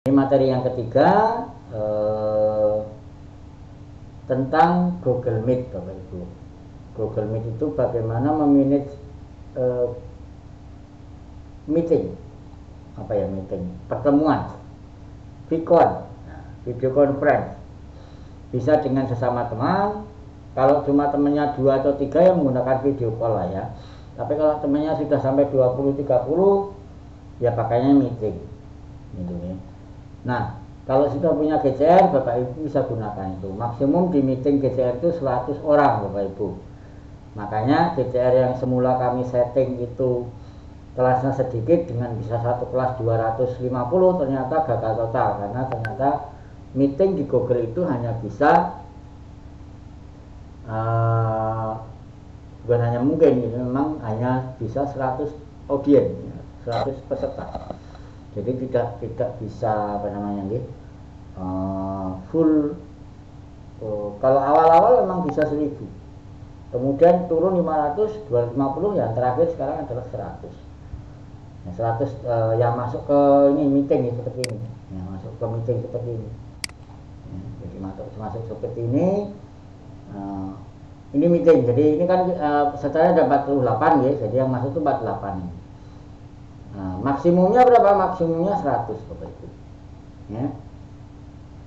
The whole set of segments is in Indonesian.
Ini materi yang ketiga tentang Google Meet, Bapak Ibu. Google Meet itu bagaimana memanage meeting, pertemuan, video conference, bisa dengan sesama teman. Kalau cuma temannya 2 atau 3 yang menggunakan video call lah ya. Tapi kalau temannya sudah sampai 20-30 ya pakainya meeting gitu ya. Nah, kalau sudah punya GCR, Bapak Ibu bisa gunakan itu. Maksimum di meeting GCR itu 100 orang, Bapak Ibu. Makanya GCR yang semula kami setting itu kelasnya sedikit, dengan bisa satu kelas 250, ternyata gagal total. Karena ternyata meeting di Google itu hanya bisa bukan hanya mungkin, memang hanya bisa 100 audiens, 100 peserta. Jadi tidak bisa full. Kalau awal-awal memang bisa 1000, kemudian turun 500, 250, yang terakhir sekarang adalah 100. Nah, 100 yang masuk ke ini meeting seperti ini, yang masuk ke meeting seperti ini. Jadi masuk seperti ini. Ini meeting, jadi ini kan setelahnya ada 48 ya, jadi yang masuk itu 48 ini. Maksimumnya berapa? Maksimumnya 100, Bapak Ibu ya.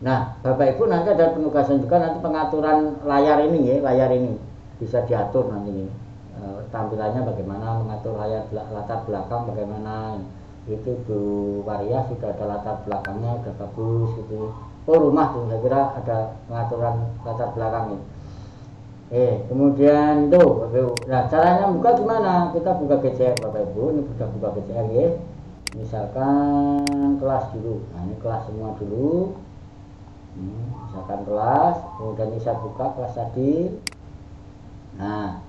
Nah, Bapak Ibu nanti ada penugasan juga, nanti pengaturan layar ini ya, layar ini bisa diatur nanti ini. Tampilannya bagaimana, mengatur layar latar belakang bagaimana. Itu Bu Waria sudah ada latar belakangnya, udah bagus gitu. Rumah tuh saya kira ada pengaturan latar belakang ini. Kemudian tuh, nah caranya buka gimana? Kita buka GCR, Bapak Ibu. Ini sudah buka GCR ya. Misalkan kelas dulu. Nah, ini kelas semua dulu. Misalkan kelas, kemudian ini saya buka kelas tadi. Nah,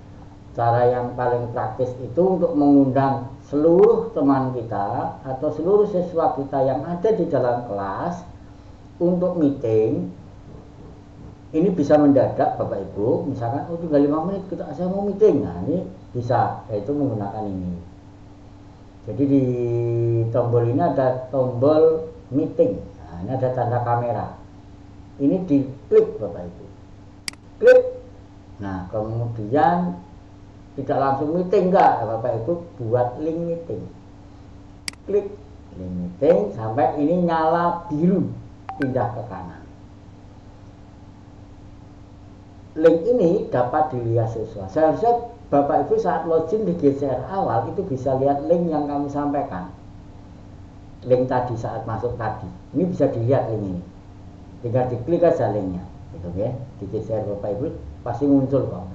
cara yang paling praktis itu untuk mengundang seluruh teman kita atau seluruh siswa kita yang ada di dalam kelas untuk meeting. Ini bisa mendadak, Bapak Ibu. Misalkan tinggal 5 menit saya mau meeting. Nah, ini bisa, yaitu menggunakan ini. Jadi di tombol ini ada tombol meeting. Nah, ini ada tanda kamera. Ini diklik, Bapak Ibu. Klik. Nah, kemudian tidak langsung meeting enggak, Bapak Ibu, buat link meeting. Klik link meeting sampai ini nyala biru, pindah ke kanan. Link ini dapat dilihat siswa. Seharusnya Bapak Ibu saat login di GCR awal itu bisa lihat link yang kami sampaikan. Link tadi saat masuk tadi. Ini bisa dilihat link ini. Tinggal diklik aja linknya. Gitu ya. Di GCR Bapak Ibu pasti muncul kok.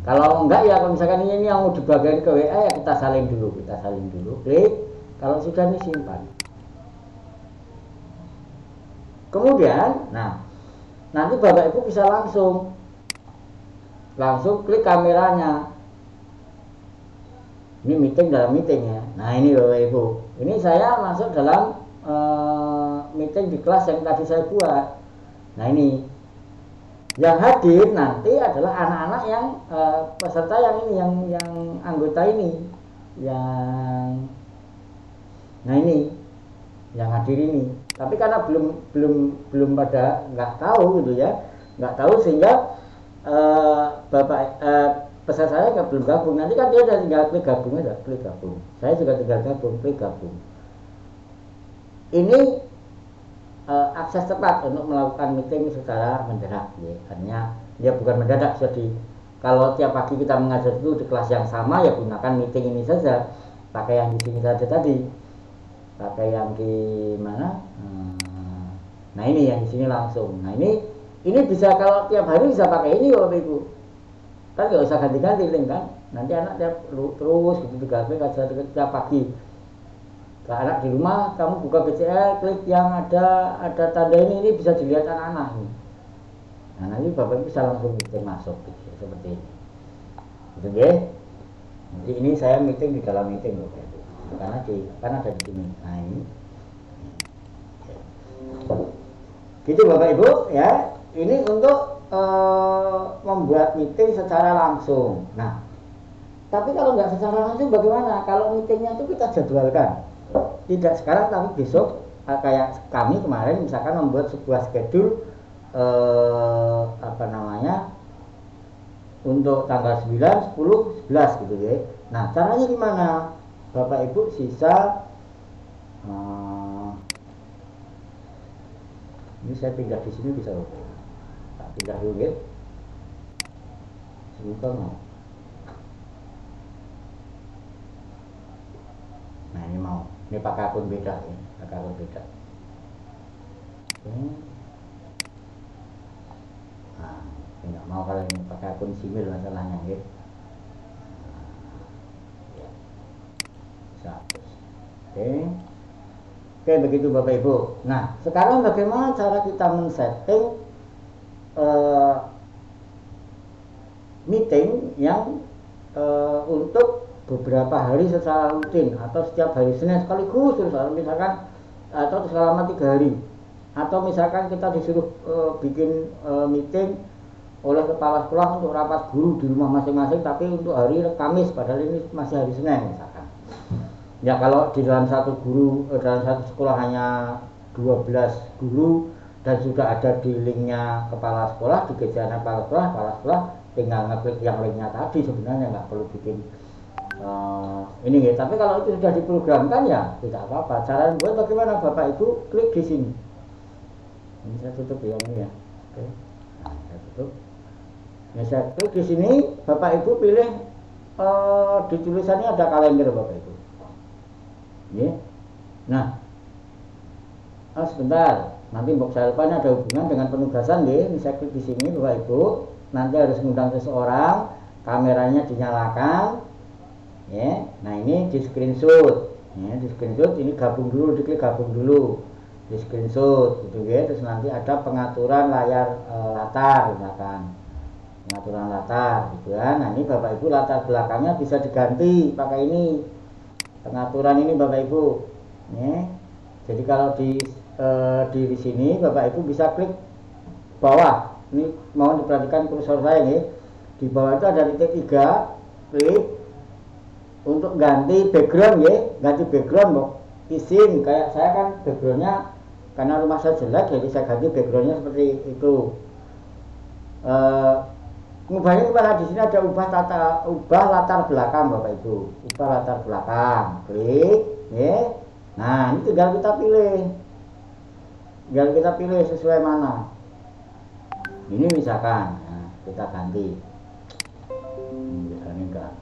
Kalau enggak ya, kalau misalkan ini yang mau dibagikan ke WA ya kita salin dulu. Klik. Kalau sudah ini simpan. Kemudian, nah nanti Bapak Ibu bisa langsung klik kameranya. Ini meeting dalam meeting ya. Nah ini Bapak Ibu, ini saya masuk dalam meeting di kelas yang tadi saya buat. Nah ini yang hadir nanti adalah anak-anak yang peserta yang ini, yang anggota ini, nah ini yang hadir ini. Tapi karena belum pada nggak tahu gitu ya, sehingga peserta saya belum gabung. Nanti kan dia udah tinggal klik gabung aja, saya juga tinggal klik gabung. Ini akses cepat untuk melakukan meeting secara mendadak ya. Artinya dia bukan mendadak, jadi kalau tiap pagi kita mengajar itu di kelas yang sama ya gunakan meeting ini saja, pakai yang di sini saja tadi, pakai yang di mana. Nah ini yang di sini langsung. Nah ini bisa, kalau tiap hari bisa pakai ini Bapak Ibu. Kan nggak usah ganti-ganti link kan. Nanti anak terus gitu juga tiap pagi. Ke anak di rumah, kamu buka GCR, klik yang ada tanda ini bisa dilihat anak-anak ini. Nah nanti Bapak Ibu bisa langsung meeting masuk gitu, seperti ini. Gitu ya. Jadi ini saya meeting di dalam meeting Bapak Ibu. Karena ada di sini. Nah ini. Gitu Bapak Ibu ya. Ini untuk membuat meeting secara langsung. Nah, tapi kalau nggak secara langsung bagaimana? Kalau meetingnya itu kita jadwalkan, tidak sekarang tapi besok kayak kami kemarin misalkan membuat sebuah schedule apa namanya untuk tanggal 9, 10, 11 gitu ya. Nah, caranya gimana? Bapak Ibu sisa ini saya pindah di sini bisa oke. Tak pindah dulu ya. Sebentar mau. Nah, ini mau. Ini pakai akun beda ya, pakai akun beda. Oke. Nah, nggak mau kalau ini pakai akun simil masalahnya ya. Oke. Oke, begitu Bapak Ibu. Nah, sekarang bagaimana cara kita men-setting meeting yang untuk beberapa hari secara rutin atau setiap hari Senin sekaligus terus misalkan atau selama 3 hari atau misalkan kita disuruh bikin meeting oleh kepala sekolah untuk rapat guru di rumah masing-masing tapi untuk hari Kamis padahal ini masih hari Senin misalkan. Ya kalau di dalam satu dalam satu sekolah hanya 12 guru dan sudah ada di linknya kepala sekolah, di kejaran kepala sekolah tinggal ngeklik yang linknya tadi, sebenarnya nggak perlu bikin ini ya. Tapi kalau itu sudah diprogramkan ya tidak apa-apa. Cara buat bagaimana Bapak Ibu klik di sini. Ini saya tutup ya ini ya. Oke. Nah, saya tutup. Nah, saya klik di sini, Bapak Ibu pilih di tulisannya ada kalender Bapak Ibu. Ya. Nah, sebentar, nanti box saya lupa ada hubungan dengan penugasan ya. Ini saya klik di sini Bapak Ibu. Nanti harus mengundang seseorang, kameranya dinyalakan. Ya. Nah, ini di screenshot. Ya, di screenshot ini gabung dulu, diklik gabung dulu. Di screenshot gitu ya. Terus nanti ada pengaturan layar latar misalkan. Pengaturan latar gitu ya. Nah, ini Bapak Ibu latar belakangnya bisa diganti pakai ini. Pengaturan ini Bapak Ibu ya. Jadi kalau di sini Bapak Ibu bisa klik bawah, ini mau diperhatikan kursor saya ya. Di bawah itu ada titik 3, klik untuk ganti background ya, ganti background Bok. Izin kayak saya kan backgroundnya karena rumah saya jelek jadi saya ganti backgroundnya seperti itu. Ngubahnya gimana? Di sini ada ubah latar belakang Bapak Ibu. Ubah latar belakang. Klik, ya. Nah, ini tinggal kita pilih. Tinggal kita pilih sesuai mana. Ini misalkan, nah, kita ganti. Misalnya enggak.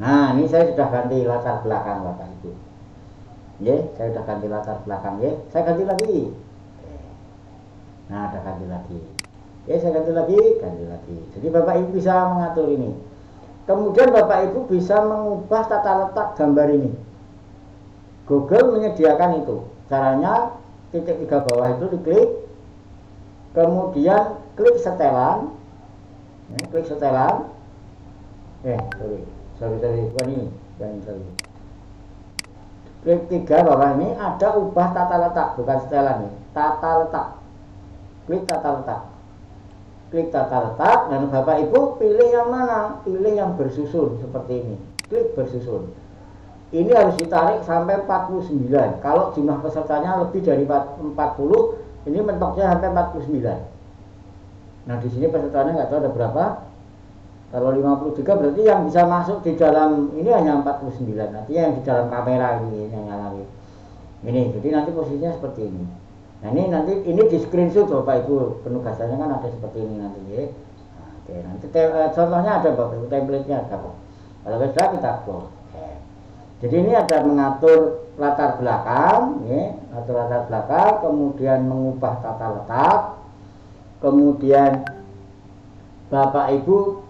Nah, ini saya sudah ganti latar belakang Bapak Ibu. Ya, saya sudah ganti latar belakang ya. Saya ganti lagi. Nah, ada ganti lagi. Ya, saya ganti lagi. Jadi Bapak Ibu bisa mengatur ini. Kemudian Bapak Ibu bisa mengubah tata letak gambar ini. Google menyediakan itu. Caranya titik 3 bawah itu diklik. Kemudian klik setelan. Ya, klik setelan. Sorry, bukan ini. Klik 3 bawah ini ada ubah tata letak, bukan setelan ya. Tata letak. Klik tata letak. Klik tata letak dan Bapak Ibu pilih yang mana? Pilih yang bersusun seperti ini. Klik bersusun. Ini harus ditarik sampai 49. Kalau jumlah pesertanya lebih dari 40, ini mentoknya sampai 49. Nah, di sini pesertanya nggak tahu ada berapa. Kalau 53 berarti yang bisa masuk di dalam ini hanya 49. Artinya yang di dalam kamera ini yang nyala. Ini, jadi nanti posisinya seperti ini. Nah, ini nanti ini di screenshot Bapak Ibu, penugasannya kan ada seperti ini nanti ya. Nah, oke, nanti contohnya ada Bapak Ibu, template-nya ada kok. Kalau sudah kita close. Jadi ini ada mengatur latar belakang, ya, atur latar belakang, kemudian mengubah tata letak, kemudian Bapak Ibu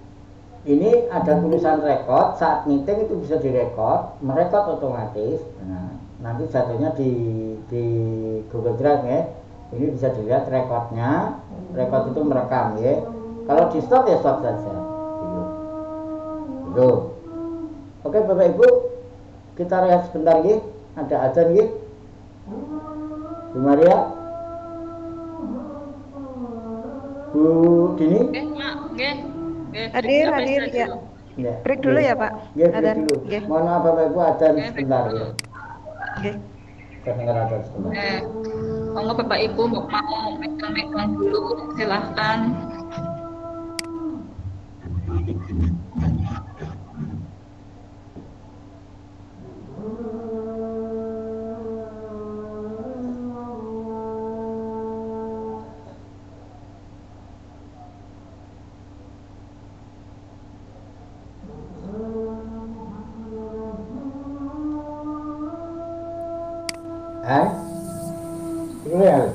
ini ada tulisan record, saat meeting itu bisa direkod, merekod otomatis. Nah, nanti jatuhnya di Google Drive ya. Ini bisa dilihat rekodnya. Rekod itu merekam ya. Kalau di stop ya stop saja. Gitu. Oke Bapak Ibu, kita lihat sebentar ya. Ada azan ya. Bu Maria, Bu Dini. Hadir ya. Break dulu ya Pak. Ya, break dulu. Mohon maaf Bapak Ibu, azan sebentar ya. Oke. Kedengaran dari sebelah. Kalau Bapak Ibu mau megang-megang dulu, silahkan. Itu ya.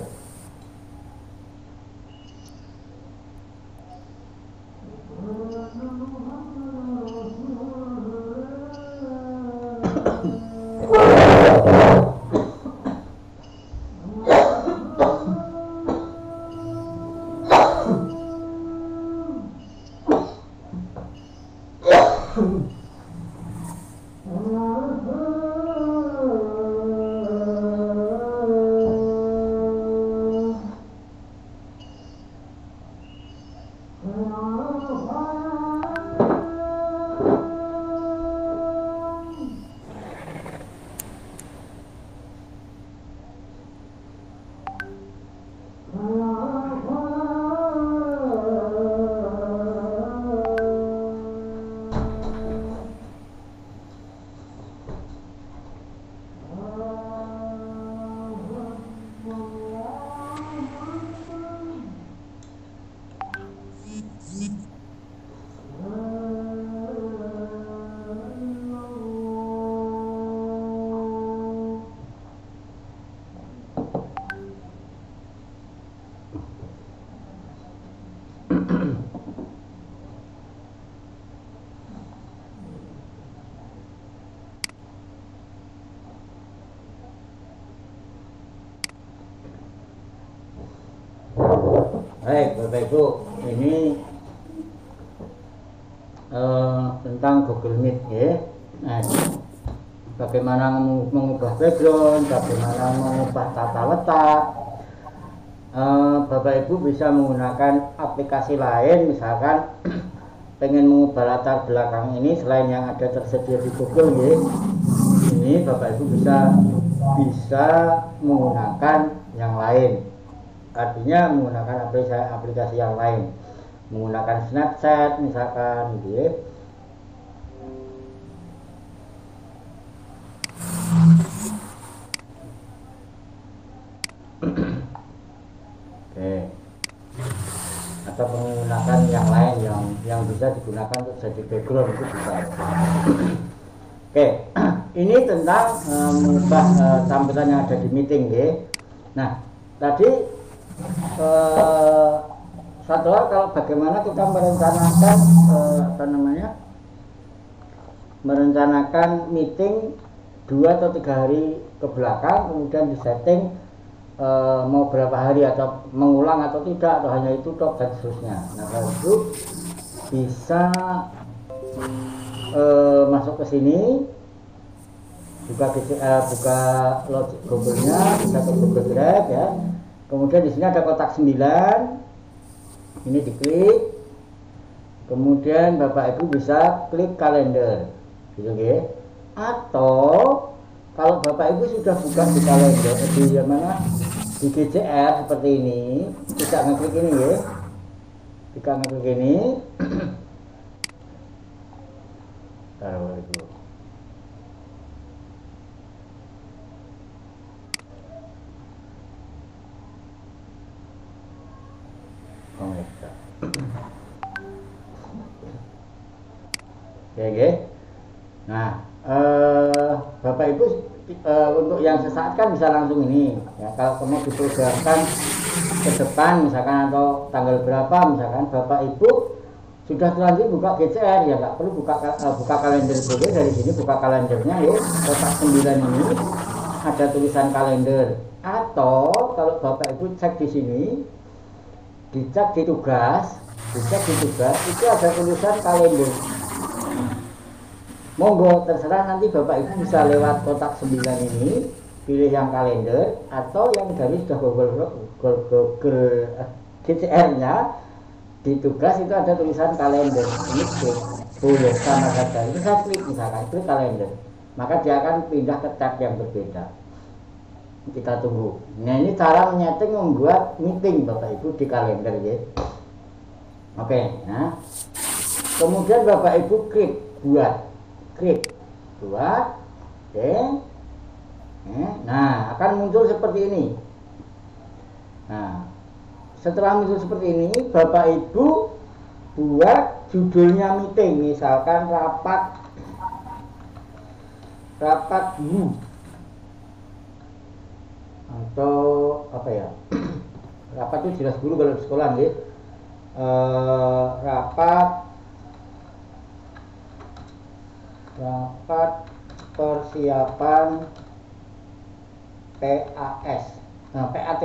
Baik, Bapak Ibu, ini tentang Google Meet ya. Nah, bagaimana mengubah background, bagaimana mengubah tata letak. Bapak Ibu bisa menggunakan aplikasi lain, misalkan pengen mengubah latar belakang ini selain yang ada tersedia di Google ya. Ini Bapak Ibu bisa menggunakan yang lain. Artinya menggunakan aplikasi yang lain, menggunakan Snapchat misalkan gitu ya. Oke. Atau menggunakan yang lain yang bisa digunakan untuk jadi background itu bisa. Oke, ini tentang mengubah tampilan yang ada di meeting ya. Nah, tadi satu hal, kalau bagaimana kita merencanakan merencanakan meeting 2 atau 3 hari ke belakang, kemudian disetting mau berapa hari atau mengulang atau tidak, atau hanya itu top dan seterusnya. Nah, kalau itu bisa masuk ke sini, buka Logic Google-nya, bisa ke Google Drive ya. Kemudian di sini ada kotak 9, ini diklik, kemudian Bapak Ibu bisa klik kalender, gitu ya. Atau kalau Bapak Ibu sudah buka di kalender di mana di GCR seperti ini, tidak ngeklik ini ya, tidak ngeklik ini, taruh itu. Oke. Nah, Bapak Ibu untuk yang sesaat kan bisa langsung ini ya. Kalau kamu diprogramkan ke depan misalkan atau tanggal berapa misalkan, Bapak Ibu sudah terlanjur buka GCR ya, nggak perlu buka kalender dulu. Dari sini buka kalendernya ya, kotak 9 ini ada tulisan kalender. Atau kalau Bapak Ibu cek di sini, dicek di tugas itu ada tulisan kalender. Monggo, terserah, nanti Bapak Ibu bisa lewat kotak 9 ini pilih yang kalender, atau yang dari sudah Google GCR-nya di tugas itu ada tulisan kalender. Ini klik, boleh sama saja. Ini saya klik misalkan klik kalender, maka dia akan pindah ke tab yang berbeda. kita tunggu. Nah ini cara menyeting membuat meeting Bapak Ibu di kalender ya. Oke, nah kemudian Bapak Ibu klik buat, oke. Nah akan muncul seperti ini. Nah setelah muncul seperti ini, Bapak Ibu buat judulnya meeting, misalkan rapat guru atau apa ya, rapat itu jelas guru kalau di sekolah nih, rapat persiapan PAS, PAT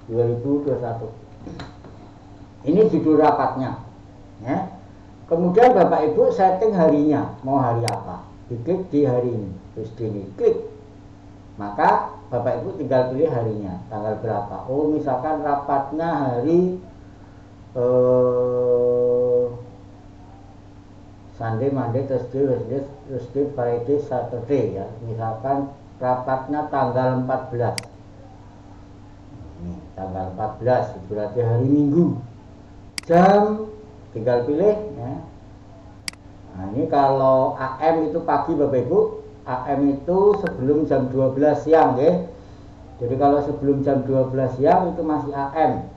2021. Ini judul rapatnya ya. Kemudian Bapak Ibu setting harinya, mau hari apa, diklik di hari ini, terus klik, maka Bapak Ibu tinggal pilih harinya, tanggal berapa. Oh misalkan rapatnya hari Sunday, Monday, Tuesday, Wednesday, Friday, Saturday ya. Misalkan rapatnya tanggal 14. Ini tanggal 14 berarti hari Minggu. Jam tinggal pilih ya. Nah ini kalau AM itu pagi Bapak Ibu, AM itu sebelum jam 12 siang ya. Jadi kalau sebelum jam 12 siang itu masih AM.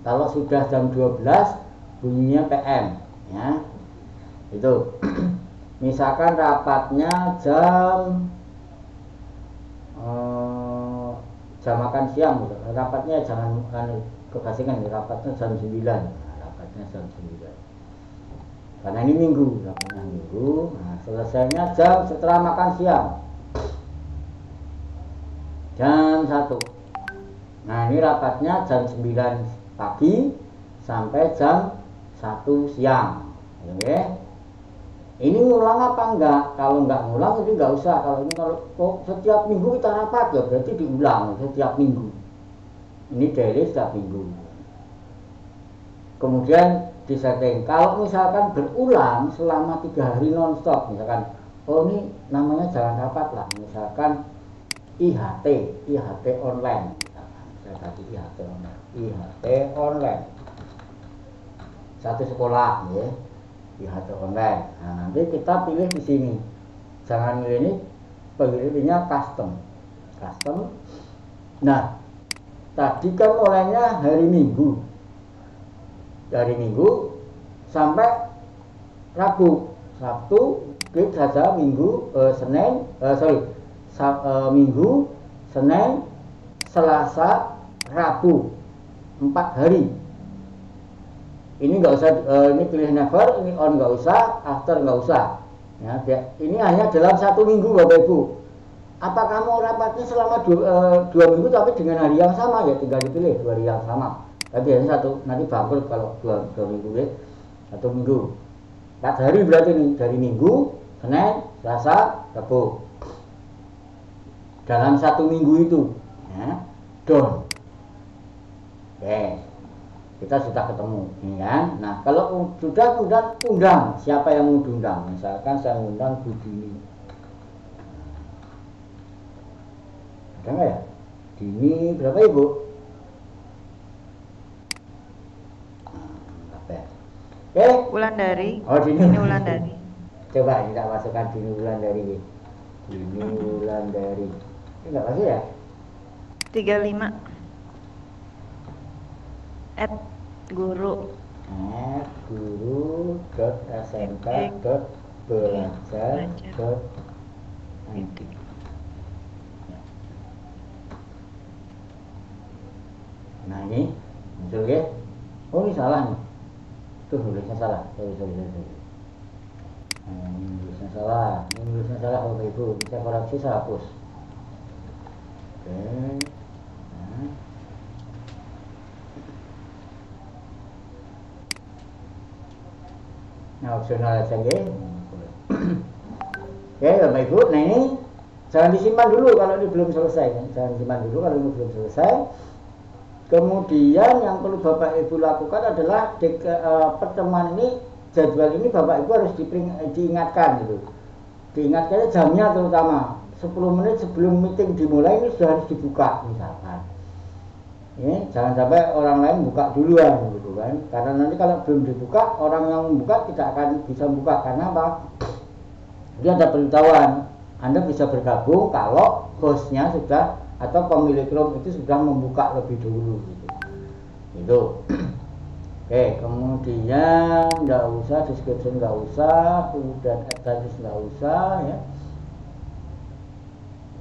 Kalau sudah jam 12 bunyinya PM ya. Itu misalkan rapatnya jam makan siang gitu. Rapatnya jangan kebasingan, rapatnya jam 9. Rapatnya jam 9 karena ini minggu, rapatnya minggu. Nah selesainya jam setelah makan siang jam 1. Nah ini rapatnya jam 9 pagi sampai jam 1 siang. Oke. Ini ngulang apa enggak? Kalau enggak ngulang jadi enggak usah. Kalau ini kalau setiap minggu kita rapat ya berarti diulang setiap minggu. Ini daily setiap minggu. Kemudian disetting. Kalau misalkan berulang selama 3 hari nonstop, misalkan, oh ini namanya jangan rapat lah. Misalkan IHT online. Saya tadi IHT online. Satu sekolah ya. IHT online. Nah, nanti kita pilih di sini. Jangan pilih ini, pilihnya custom. Nah, tadi kan mulainya hari Minggu. Dari Minggu sampai Rabu. Sabtu klik saja Minggu, Minggu, Senin, Selasa, Rabu. 4 hari. Ini nggak usah, ini pilih never, ini on nggak usah, after nggak usah. Ya, ini hanya dalam 1 minggu Bapak Ibu. Apakah mau rapatnya selama 2 minggu tapi dengan hari yang sama ya, tinggal dipilih 2 hari yang sama. Tapi hanya 1, nanti bangkrut kalau 2 minggu ya, 1 minggu. 4 hari berarti ini dari Minggu, Senin, Selasa, Rabu. Dalam 1 minggu itu, ya, done. Oke. Kita sudah ketemu, ya. Nah, kalau sudah undang, siapa yang mau diundang? Misalkan saya undang Bu Dini. Ada nggak ya? Dini berapa Ibu? Apa ya? Oke. Wulandari. Oh Dini. Ini Wulandari. Coba kita masukkan Dini Wulandari. Dini Wulandari. Ini nggak masuk ya? 35. @guru guru.smk.belajar.id. Nah ini muncul ya. Oh ini salah nih. Tuh nulisnya salah. Sorry. Nah, ini nulisnya salah. Bapak Ibu. Bisa koreksi, saya hapus. Oke. Nah. Nah, opsional aja ya. Oke, Bapak Ibu. Nah ini jangan disimpan dulu kalau ini belum selesai. Jangan disimpan dulu kalau ini belum selesai. Kemudian yang perlu Bapak Ibu lakukan adalah pertemuan ini, jadwal ini Bapak Ibu harus diingatkan gitu. Diingatkan jamnya terutama 10 menit sebelum meeting dimulai ini sudah harus dibuka misalkan. Jangan sampai orang lain buka duluan gitu kan, karena nanti kalau belum dibuka orang yang membuka tidak akan bisa buka. Karena apa? Dia ada pemberitahuan, Anda bisa bergabung kalau hostnya sudah atau pemilik room itu sudah membuka lebih dulu gitu. Itu. Oke, kemudian nggak usah description, nggak usah, kemudian advantage nggak usah ya.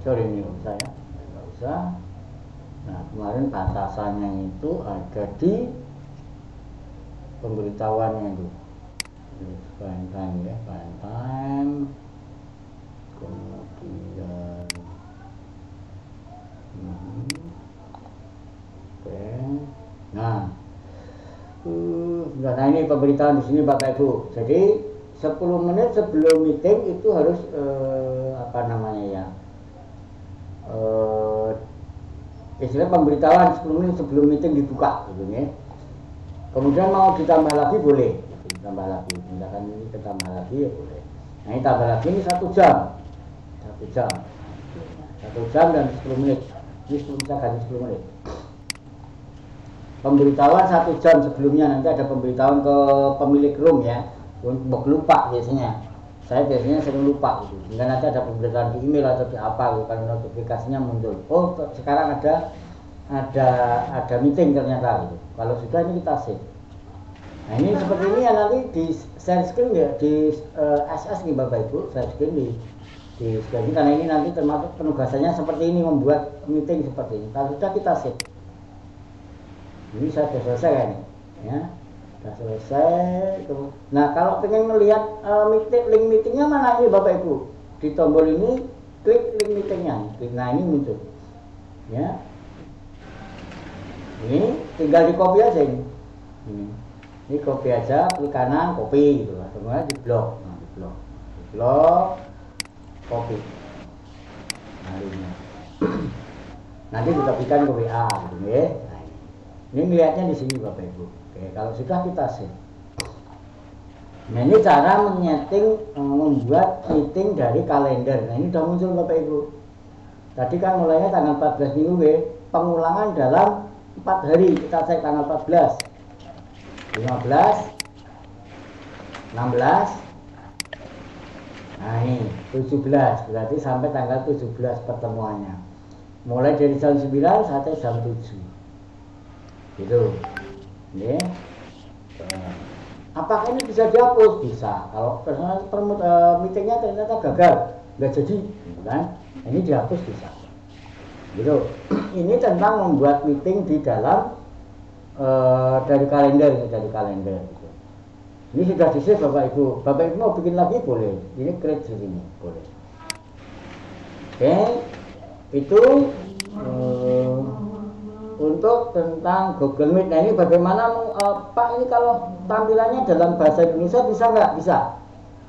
Sorry ini nggak usah ya, nggak usah. Nah kemarin batasannya itu ada di pemberitahuannya itu. Prime time ya, prime time. Kemudian oke. Nah ini pemberitahuan di sini Bapak Ibu. Jadi 10 menit sebelum meeting itu harus apa namanya ya? Istilah pemberitahuan 10 menit sebelum meeting dibuka gitu ya. Kemudian mau ditambah lagi boleh, ditambah lagi. Misalkan ini ditambah lagi ya boleh. Nah ini tambah lagi ini 1 jam. 1 jam. 1 jam dan 10 menit. Ini bisa ganti 10 menit. Pemberitahuan 1 jam sebelumnya, nanti ada pemberitahuan ke pemilik room ya. Untuk lupa biasanya. Saya biasanya sering lupa gitu. Sehingga nanti ada pemberitahuan di email atau di apa gitu, kalau notifikasinya muncul. Oh, sekarang ada meeting ternyata gitu. Kalau sudah ini kita save. Nah, ini seperti ini ya, nanti di share screen ya, di SS nih Bapak Ibu, share screen di screen, karena ini nanti termasuk penugasannya seperti ini, membuat meeting seperti ini. Kalau sudah kita save. Ini saya sudah selesai kan ya. Sudah selesai. Nah kalau pengen melihat link meetingnya mana ini Bapak Ibu, di tombol ini klik link meetingnya. Nah ini muncul ya. Ini tinggal di copy aja ini. Ini copy aja, klik kanan copy gitu. Kemudian di blok, di blok, copy. Nah ini nanti dikopikan ke WA gitu ya. Ini melihatnya di sini Bapak Ibu. Oke, kalau sudah kita save. Nah ini cara menyeting membuat meeting dari kalender. Nah ini sudah muncul Bapak Ibu. Tadi kan mulainya tanggal 14 minggu ya. Pengulangan dalam 4 hari. Kita cek tanggal 14, 15, 16. Nah ini 17. Berarti sampai tanggal 17 pertemuannya. Mulai dari jam 9 sampai jam 7. Gitu ya. Apakah ini bisa dihapus? Bisa. Kalau meetingnya ternyata gagal, nggak jadi kan, ini dihapus bisa gitu. Ini tentang membuat meeting di dalam dari kalender gitu. Ini sudah di save Bapak Ibu. Bapak Ibu mau bikin lagi boleh, ini create di sini boleh. Oke, itu untuk tentang Google Meet. Nah ini bagaimana Pak, ini kalau tampilannya dalam bahasa Indonesia bisa nggak? Bisa.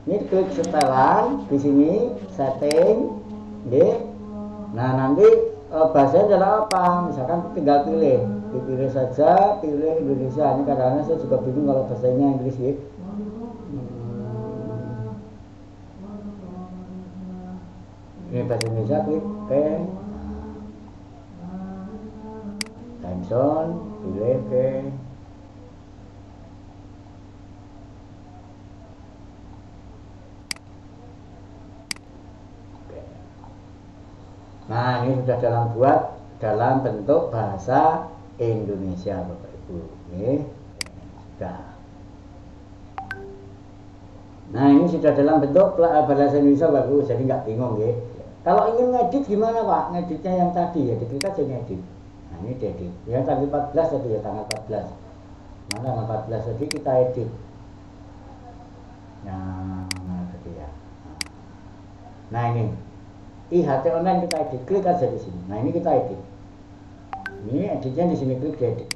Ini klik setelan di sini setting, deh. Nah nanti bahasanya adalah apa? Misalkan tinggal dipilih saja, pilih Indonesia. Ini kadang-kadang saya juga bingung kalau bahasanya Inggris ya. Ini bahasa Indonesia, klik time zone, pilih ke nah ini sudah dalam bentuk bahasa Indonesia Bapak Ibu. Ini sudah. Nah ini sudah dalam bentuk bahasa Indonesia Bapak Ibu, jadi nggak bingung ya. Kalau ingin ngedit gimana Pak? Ngeditnya yang tadi ya, diklik aja ngedit. Nah ini diedit. Ya tanggal 14 tadi ya, tanggal 14. Mana tanggal 14 tadi kita edit. Nah tadi ya. Nah ini IHT online kita edit, klik aja di sini. Nah ini kita edit. Ini editnya di sini, klik di edit.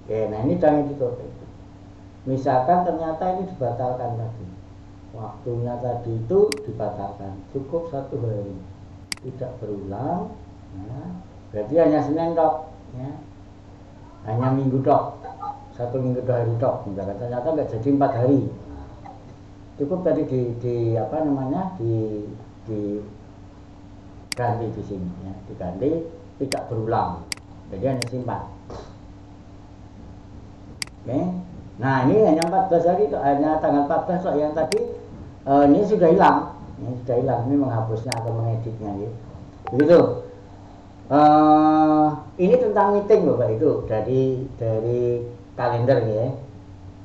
Oke, nah ini jangan edit. Misalkan ternyata ini dibatalkan tadi, waktunya tadi itu dibatalkan, cukup 1 hari, tidak berulang. Ya. Berarti hanya Senin tok, ya. Hanya Minggu tok, 1 minggu 2 hari tok. Misalkan ternyata nggak jadi 4 hari, cukup tadi di ganti di sini ya, diganti tidak berulang, jadi hanya simpan. Oke. Nah ini hanya 14 hari, hanya tanggal 14 kok, yang tadi ini sudah hilang, ini menghapusnya atau mengeditnya gitu. Begitu. Ini tentang meeting Bapak Ibu dari kalender ya.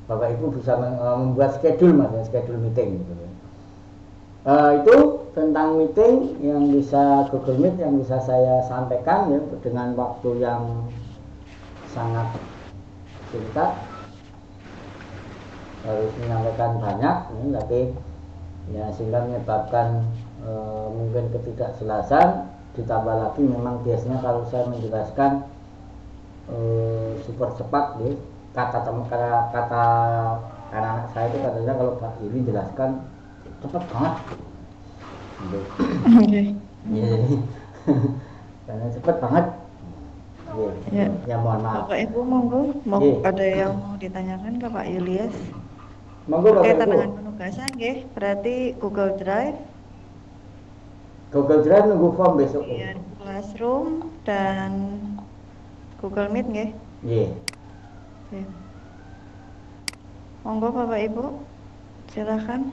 Bapak Ibu bisa membuat schedule meeting gitu ya. Itu tentang meeting yang bisa Google Meet yang bisa saya sampaikan ya dengan waktu yang sangat singkat. Harus menyampaikan banyak ini, tapi ya sehingga menyebabkan mungkin ketidakjelasan. Ditambah lagi memang biasanya kalau saya menjelaskan super cepat ya, kata anak saya itu katanya kalau Pak Yuli jelaskan cepat banget gitu. Ya, karena cepat banget ya. Ya mohon maaf Bapak Ibu monggo ada yang mau ditanyakan ke Pak Julius monggo Bapak Ibu. dengan penugasan nggih, berarti Google Drive nunggu form besok. Iya, Classroom dan Google Meet nggih. Iya. Oke. Monggo Bapak Ibu, silakan.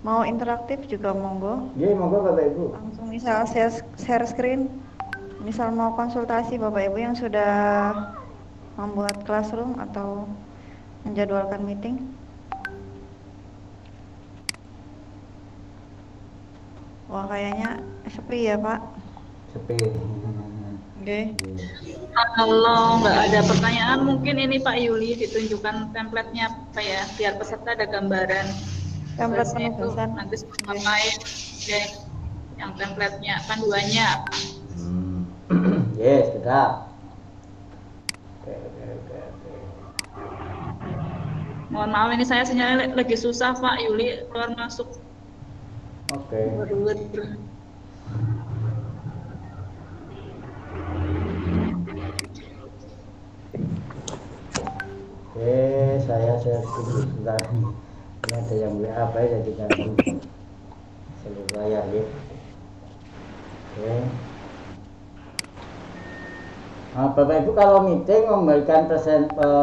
Mau interaktif juga monggo. Iya, monggo Bapak Ibu. Langsung misal share screen. Misal mau konsultasi Bapak Ibu yang sudah membuat classroom atau menjadwalkan meeting. Wah kayaknya sepi ya Pak. Sepi. Oke. Kalau nggak ada pertanyaan, mungkin ini Pak Yuli ditunjukkan template-nya apa ya, biar peserta ada gambaran. Template Tugasnya itu penugasan. nanti ngapain, deh, yang template-nya, panduannya. Yes, sudah. Oke. Mohon maaf ini saya sinyalnya lagi susah Pak Yuli, keluar masuk. Oke. Oke, saya dulu sebentar. Ini ada yang WA apa ya, jadi jangan seluruh layar ya. Oke. Bapak Ibu kalau meeting memberikan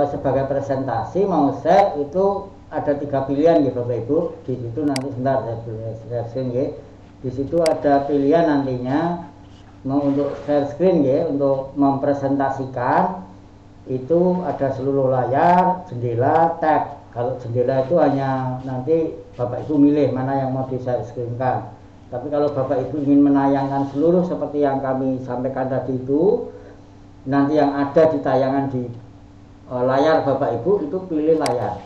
sebagai presentasi mau share itu ada 3 pilihan ya Bapak Ibu. Di situ nanti sebentar saya share screen ya. Di situ ada pilihan nantinya mau untuk share screen ya, untuk mempresentasikan itu ada seluruh layar, jendela, tab. Kalau jendela itu hanya nanti Bapak Ibu milih mana yang mau di share screen-kan. Tapi kalau Bapak Ibu ingin menayangkan seluruh seperti yang kami sampaikan tadi itu, nanti yang ada di tayangan di layar Bapak Ibu itu pilih layar,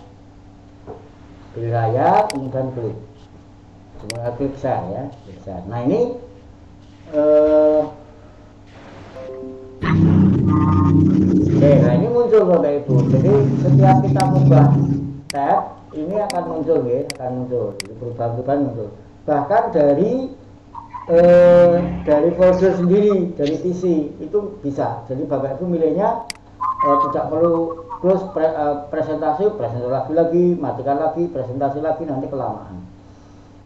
kemudian klik, cuma klik share ya, klik share. Nah ini oke, nah ini muncul Bapak Ibu. Jadi setiap kita ubah tab ini akan muncul ya, jadi perubahan muncul. Bahkan dari folder sendiri, dari PC itu bisa. Jadi Bapak Ibu milihnya tidak perlu close presentasi lagi, matikan lagi, presentasi lagi, nanti kelamaan.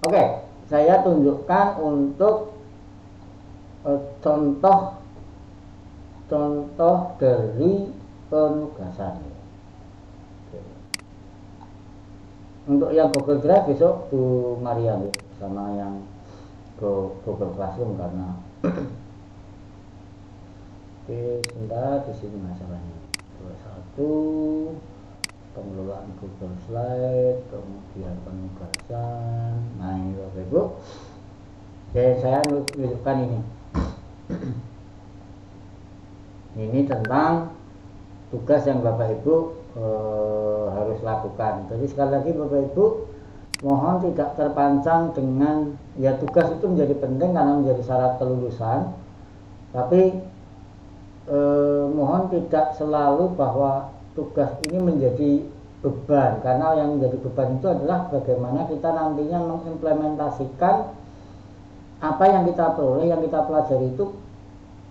Oke, saya tunjukkan untuk contoh dari penugasan. Oke. Untuk yang Google Drive besok Bu Maria sama yang Google Classroom karena oke, sebentar di sini masalahnya. Satu pengelolaan Google Slide, kemudian penugasan. Nah ini Bapak Ibu. Oke, saya tunjukkan ini. Ini tentang tugas yang Bapak Ibu harus lakukan. Jadi sekali lagi Bapak Ibu mohon tidak terpancang dengan ya tugas itu menjadi penting karena menjadi syarat kelulusan. Tapi mohon tidak selalu bahwa tugas ini menjadi beban, karena yang menjadi beban itu adalah bagaimana kita nantinya mengimplementasikan apa yang kita peroleh, yang kita pelajari itu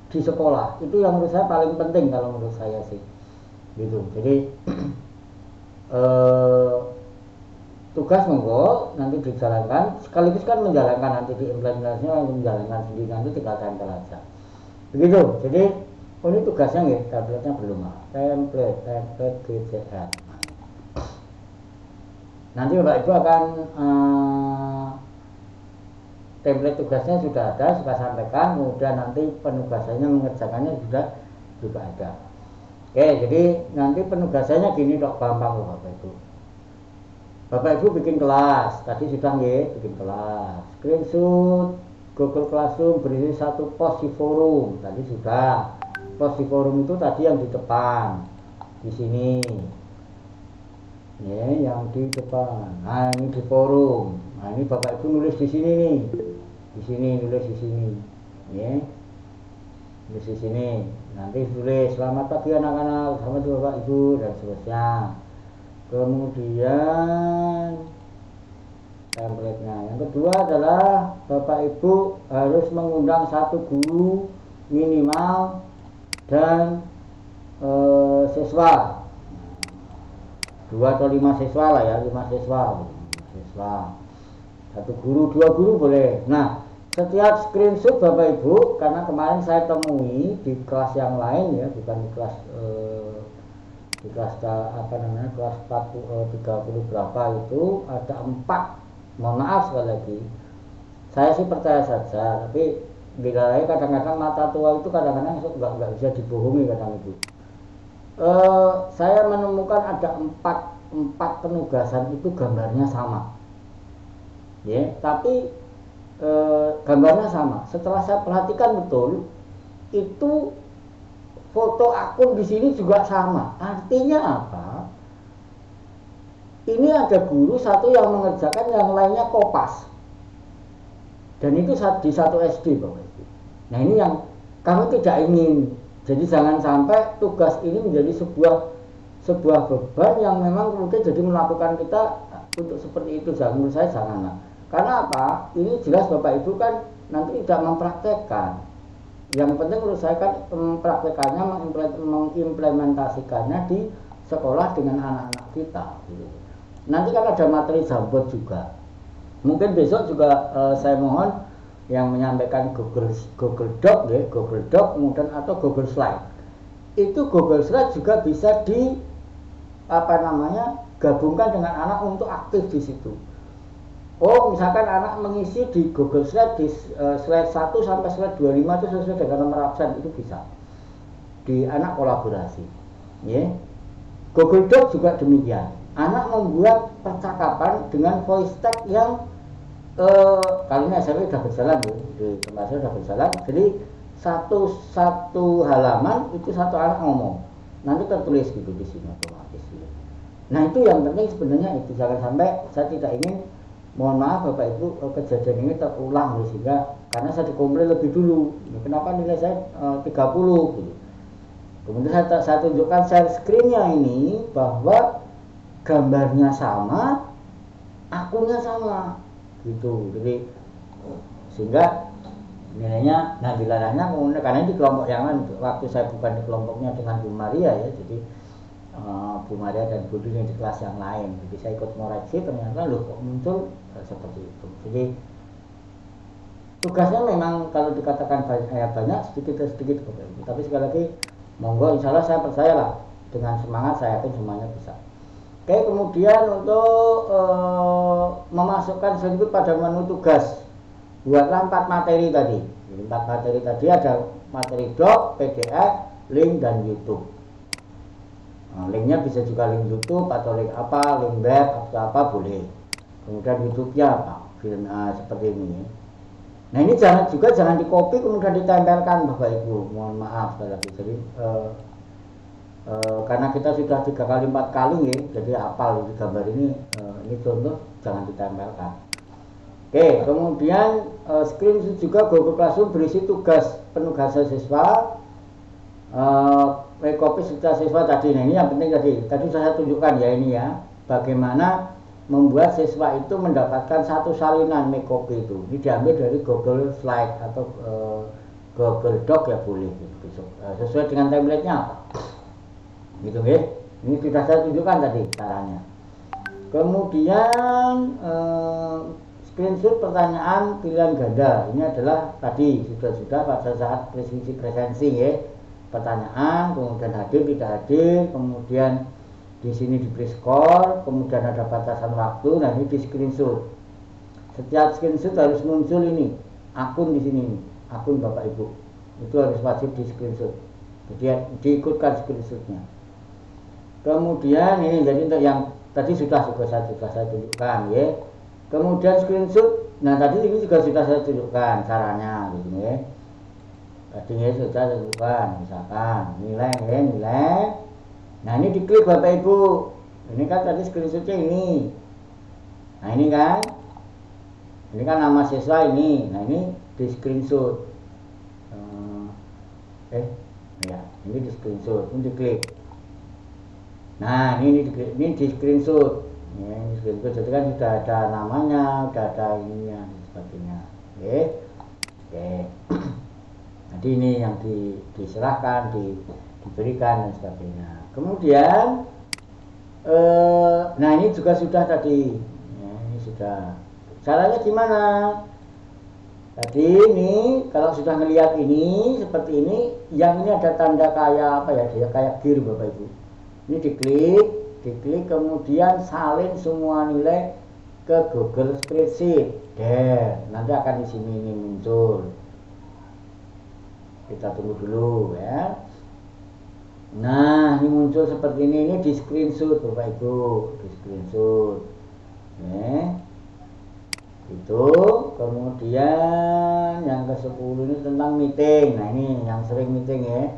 di sekolah. Itu yang menurut saya paling penting kalau menurut saya sih gitu. Jadi tugas monggo nanti dijalankan, sekaligus kan menjalankan nanti di implementasinya, menjalankan sendiri, nanti tinggal tempel aja begitu. Jadi ini tugasnya nih, tabletnya belum, template GCR. Nanti Bapak Ibu akan template tugasnya sudah ada, sudah sampaikan, kemudian nanti penugasannya mengerjakannya juga ada. Oke, jadi nanti penugasannya gini dok, gampang loh Bapak Ibu. Bapak Ibu bikin kelas, tadi sudah nggih, bikin kelas. Screenshot Google Classroom berisi satu post di forum, tadi sudah. Post di forum itu tadi yang di depan, di sini. Ya, yang di depan. Nah, ini di forum. Nah, ini Bapak Ibu nulis di sini nih. Di sini nulis di sini. Ya. Nulis di sini. Nanti tulis selamat pagi anak-anak, selamat Bapak Ibu dan seterusnya. Kemudian template-nya. Yang kedua adalah Bapak Ibu harus mengundang satu guru minimal dan siswa. 2 atau 5 siswa lah ya, 5 siswa. Satu guru, 2 guru boleh. Nah, setiap screenshot Bapak Ibu, karena kemarin saya temui di kelas yang lain ya, bukan di kelas apa namanya, kelas 30 berapa itu ada 4. Mohon maaf sekali lagi, saya sih percaya saja, tapi bila lagi kadang-kadang mata tua itu kadang-kadang nggak bisa dibohongi kadang itu. Saya menemukan ada 4 penugasan itu gambarnya sama ya, tapi gambarnya sama. Setelah saya perhatikan betul, itu foto akun di sini juga sama. Artinya apa? Ini ada guru satu yang mengerjakan, yang lainnya kopas. Dan itu di satu SD Bapak Ibu. Nah, ini yang kami tidak ingin. Jadi jangan sampai tugas ini menjadi sebuah beban yang memang kemudian jadi melakukan kita untuk seperti itu. Menurut saya janganlah. Karena apa? Ini jelas Bapak Ibu kan nanti tidak mempraktekkan. Yang penting menurut saya kan mempraktekannya, mengimplementasikannya di sekolah dengan anak-anak kita. Nanti kan ada materi Jamboard juga. Mungkin besok juga saya mohon yang menyampaikan Google Doc ya, Google Doc kemudian atau Google Slide. Itu Google Slide juga bisa gabungkan dengan anak untuk aktif di situ. Oh, misalkan anak mengisi di Google Slide di slide 1 sampai slide 25 itu sesuai dengan nomor absen, itu bisa di anak kolaborasi ya. Google Doc juga demikian, anak membuat percakapan dengan voice tag yang kali ini SMP sudah berjalan ya, di tempat saya sudah berjalan. Jadi satu halaman itu satu anak ngomong, nanti tertulis gitu di sini otomatis gitu. Nah, itu yang penting sebenarnya itu, jangan sampai saya tidak ingin, mohon maaf Bapak Ibu, kejadian ini terulang sehingga karena saya dikomplain lebih dulu, kenapa nilai saya 30 gitu. Kemudian saya tunjukkan share screen-nya ini bahwa gambarnya sama, akunnya sama gitu. Jadi sehingga nilainya, nah dilarangnya kemudian karena di kelompok yang lain, waktu saya bukan di kelompoknya dengan Bu Maria ya, jadi Bu Maria dan Bu Dini di kelas yang lain, jadi saya ikut ngoreksi, ternyata loh kok muncul seperti itu. Jadi tugasnya memang kalau dikatakan banyak sedikit Bapak Ibu, tapi sekali lagi monggo, insya Allah saya percayalah dengan semangat saya yakin semuanya bisa. Oke, kemudian untuk memasukkan sedikit pada menu tugas, buatlah 4 materi tadi. Jadi 4 materi tadi ada materi doc, PDF, link dan YouTube. Nah, linknya bisa juga link YouTube atau link apa, link web atau apa boleh. Kemudian YouTube-nya apa, film seperti ini. Nah, ini jangan di copy kemudian ditempelkan Bapak Ibu. Mohon maaf sekali lagi. Jadi karena kita sudah 3 kali 4 kali ya, jadi hafal di gambar ini contoh, jangan ditempelkan. Oke, kemudian screenshot juga Google Classroom berisi penugasan siswa. Copy serta siswa tadi. Nah, ini yang penting tadi saya tunjukkan ya, ini ya, bagaimana membuat siswa itu mendapatkan satu salinan make copy itu. Ini diambil dari Google Slide atau Google Doc ya, boleh gitu. Sesuai dengan template-nya apa gitu ya. Ini sudah saya tunjukkan tadi caranya. Kemudian screenshot pertanyaan pilihan ganda. Ini adalah tadi sudah pada saat presensi ya. Pertanyaan, kemudian hadir tidak hadir, kemudian di sini diberi skor, kemudian ada batasan waktu. Nah ini di screenshot. Setiap screenshot harus muncul ini akun di sini, akun Bapak Ibu. Itu harus wajib di screenshot. Jadi diikutkan screenshotnya. Kemudian ini jadi untuk yang tadi sudah saya tunjukkan ya. Kemudian screenshot. Nah tadi ini juga sudah saya tunjukkan caranya di sini ya. Tadi ya sudah saya tunjukkan, misalkan nilai. Nah ini diklik Bapak Ibu. Ini kan tadi screenshotnya ini. Nah ini kan nama siswa ini. Nah ini di screenshot. Ya ini di screenshot. Ini diklik. Nah ini di screenshot. Ya, ini screenshot. Jadi kan sudah ada namanya, sudah ada ininya dan sebagainya. Oke. Jadi ini yang diserahkan, diberikan dan sebagainya. Kemudian, nah ini juga sudah tadi, ya, ini sudah. Caranya gimana? Tadi ini kalau sudah melihat ini seperti ini, yang ini ada tanda kayak apa ya? Dia kayak gear Bapak Ibu. Ini diklik, kemudian salin semua nilai ke Google Spreadsheet. Nanti akan di sini ini muncul. Kita tunggu dulu ya. Nah ini muncul seperti ini di screenshot Bapak Ibu, di screenshot. Itu kemudian yang ke-10 ini tentang meeting. Nah ini yang sering meeting ya.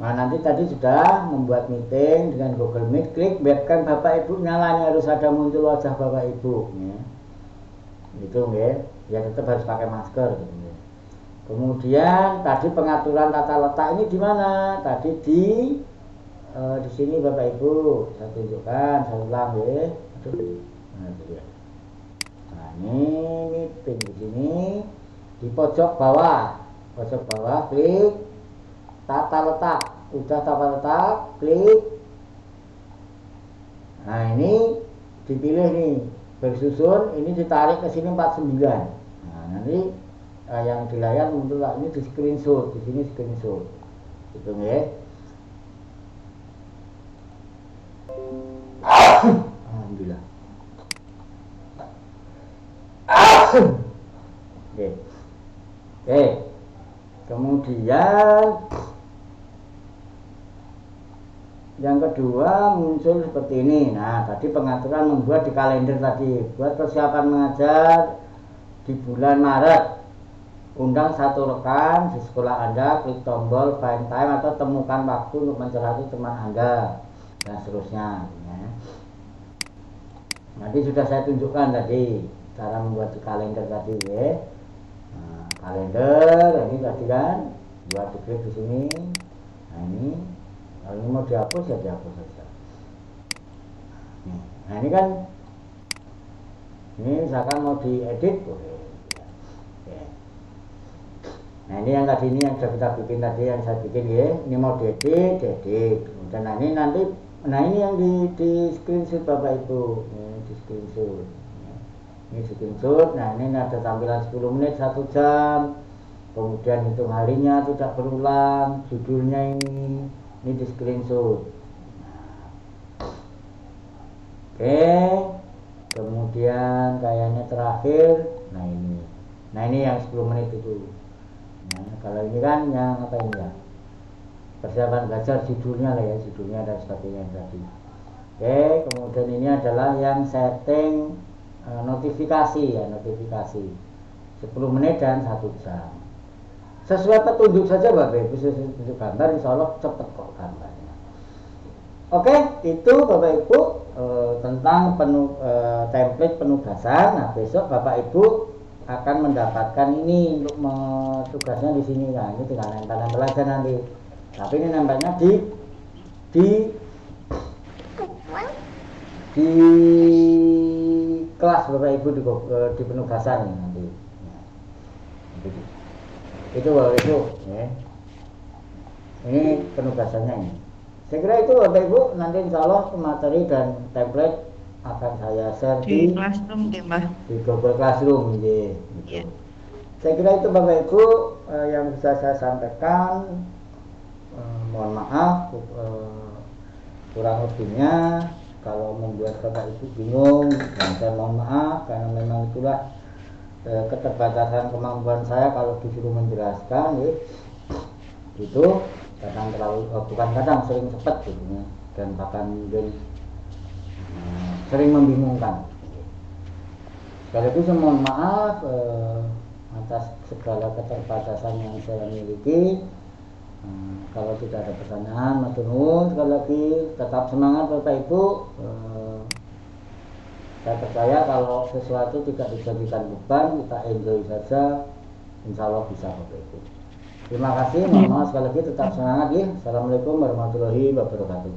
Nah nanti tadi sudah membuat meeting dengan Google Meet, klik webcam Bapak Ibu nyala, harus ada muncul wajah Bapak Ibu ya. Gitu ya tetap harus pakai masker gitu ya. Kemudian tadi pengaturan tata letak ini di mana? Tadi di sini Bapak Ibu, saya tunjukkan, saya ulang ya. Nah ini meeting di sini di pojok bawah, klik tata letak, udah tata letak, klik. Nah ini dipilih nih bersusun, ini ditarik ke sini 49. Nah nanti yang di layar muncul ini di screenshot, di sini screenshot. Gitu ya. Alhamdulillah. Oke. Kemudian yang kedua muncul seperti ini. Nah, tadi pengaturan membuat di kalender tadi, buat persiapan mengajar di bulan Maret. Undang satu rekan di sekolah Anda, klik tombol find time atau temukan waktu untuk mencerati teman Anda dan seterusnya ya. Nanti sudah saya tunjukkan tadi cara membuat di kalender tadi ya. Nah, kalender ini tadi kan buat diklik di sini. Nah ini kalau ini mau dihapus ya dihapus saja. Nah ini kan ini misalkan mau diedit boleh. Nah ini yang tadi ini yang sudah kita bikin tadi, yang saya bikin ya, ini mau diedit. Kemudian nah ini nanti, nah ini yang di screenshot Bapak Ibu, ini di screenshot. Ini screenshot. Nah ini ada tampilan 10 menit 1 jam. Kemudian hitung harinya tidak berulang, judulnya ini di screenshot. Oke. Kemudian kayaknya terakhir, nah ini yang 10 menit itu. Nah, kalau ini kan yang apa ini ya, persiapan belajar, judulnya lah ya, judulnya dan sebagainya tadi. Oke, kemudian ini adalah yang setting notifikasi ya, notifikasi 10 menit dan 1 jam. Sesuai petunjuk saja Bapak Ibu, sesuai petunjuk gambar, insya Allah cepat kok gambarnya. Oke, itu Bapak Ibu tentang template penugasan. Nah besok Bapak Ibu akan mendapatkan ini untuk tugasnya di sini. Nah ini tinggal nempel aja nanti. Tapi ini nempelnya di kelas Bapak Ibu di penugasan ini nanti. Nah, itu Bapak Ibu ya. Ini penugasannya ini. Saya kira itu Bapak Ibu, nanti insya Allah materi dan template akan saya share Di Classroom nggih, Mbah. di Google Classroom nggih. Iya. Saya kira itu Bapak Ibu yang bisa saya sampaikan. Mohon maaf kurang lebihnya kalau membuat Bapak Ibu bingung, dan saya mohon maaf karena memang itulah keterbatasan kemampuan saya kalau disuruh menjelaskan ya. Itu kadang terlalu bukan kadang, sering cepat gitu ya, dan bahkan mungkin sering membingungkan. Sekali lagi saya mohon maaf atas segala keterbatasan yang saya miliki. Kalau tidak ada pertanyaan, matur nuwun. Sekali lagi tetap semangat Bapak Ibu. Saya percaya kalau sesuatu tidak dijadikan beban, kita enjoy saja, insya Allah bisa Bapak Ibu. Terima kasih, mohon sekali lagi tetap semangat ya. Assalamualaikum warahmatullahi wabarakatuh.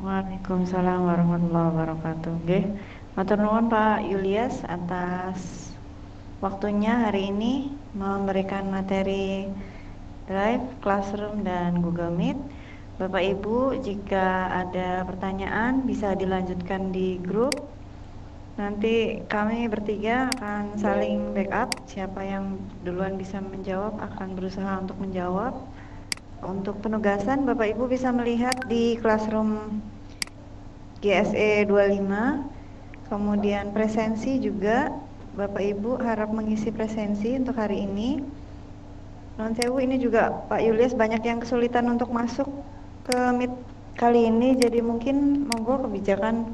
Waalaikumsalam warahmatullahi wabarakatuh. Nggih. Matur nuwun Pak Julius atas waktunya hari ini memberikan materi Drive, Classroom, dan Google Meet. Bapak Ibu, jika ada pertanyaan bisa dilanjutkan di grup. Nanti kami bertiga akan saling backup. Siapa yang duluan bisa menjawab akan berusaha untuk menjawab. Untuk penugasan, Bapak Ibu bisa melihat di Classroom GSE 25. Kemudian presensi juga, Bapak Ibu harap mengisi presensi untuk hari ini. Non sewu, ini juga Pak Julius banyak yang kesulitan untuk masuk ke Meet kali ini, jadi mungkin monggo kebijakan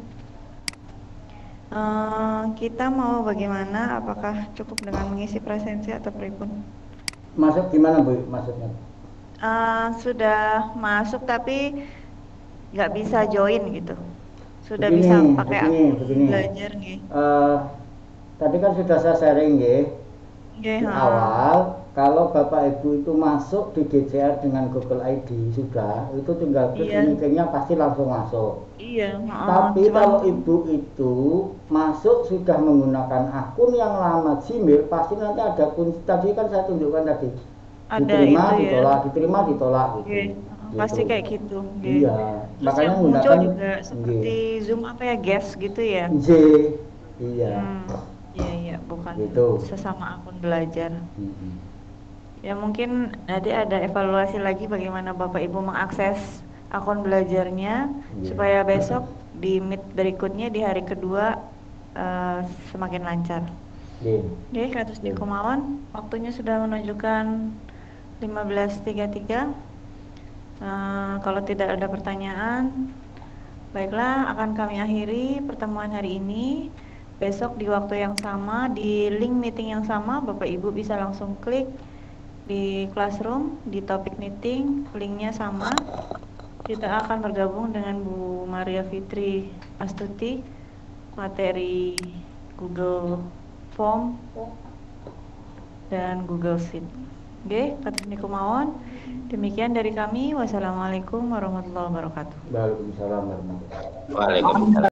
kita mau bagaimana, apakah cukup dengan mengisi presensi atau pripun? Masuk gimana Bu maksudnya? Sudah masuk tapi nggak bisa join gitu. Sudah Begini, bisa pakai begini. belajar nih. Tadi kan sudah saya sharing ya. Di awal, kalau Bapak Ibu itu masuk di GCR dengan Google ID sudah, itu tinggal klik meetingnya pasti langsung masuk. Iya. Tapi kalau Ibu itu masuk sudah menggunakan akun yang lama Gmail, pasti nanti ada kunci. Tadi kan saya tunjukkan tadi. Ada diterima, itu ditolak, ya. diterima, ditolak gitu. Pasti kayak gitu. Iya. Terus Makanya yang muncul menggunakan juga seperti Zoom apa ya, guest gitu ya. Iya. Iya, bukan gitu. sesama akun belajar. Ya mungkin nanti ada evaluasi lagi bagaimana Bapak Ibu mengakses akun belajarnya supaya besok di Meet berikutnya di hari kedua semakin lancar. Oke, Katus di Kumawan, waktunya sudah menunjukkan 15.33. Kalau tidak ada pertanyaan, baiklah, akan kami akhiri pertemuan hari ini. Besok di waktu yang sama, di link meeting yang sama, Bapak Ibu bisa langsung klik di Classroom, di topik meeting, linknya sama. Kita akan bergabung dengan Bu Maria Fitri Astuti, materi Google Form dan Google Sheet. Oke, Katus Nikumawan. Demikian dari kami. Wassalamualaikum warahmatullahi wabarakatuh. Waalaikumsalam warahmatullahi wabarakatuh. Waalaikumsalam.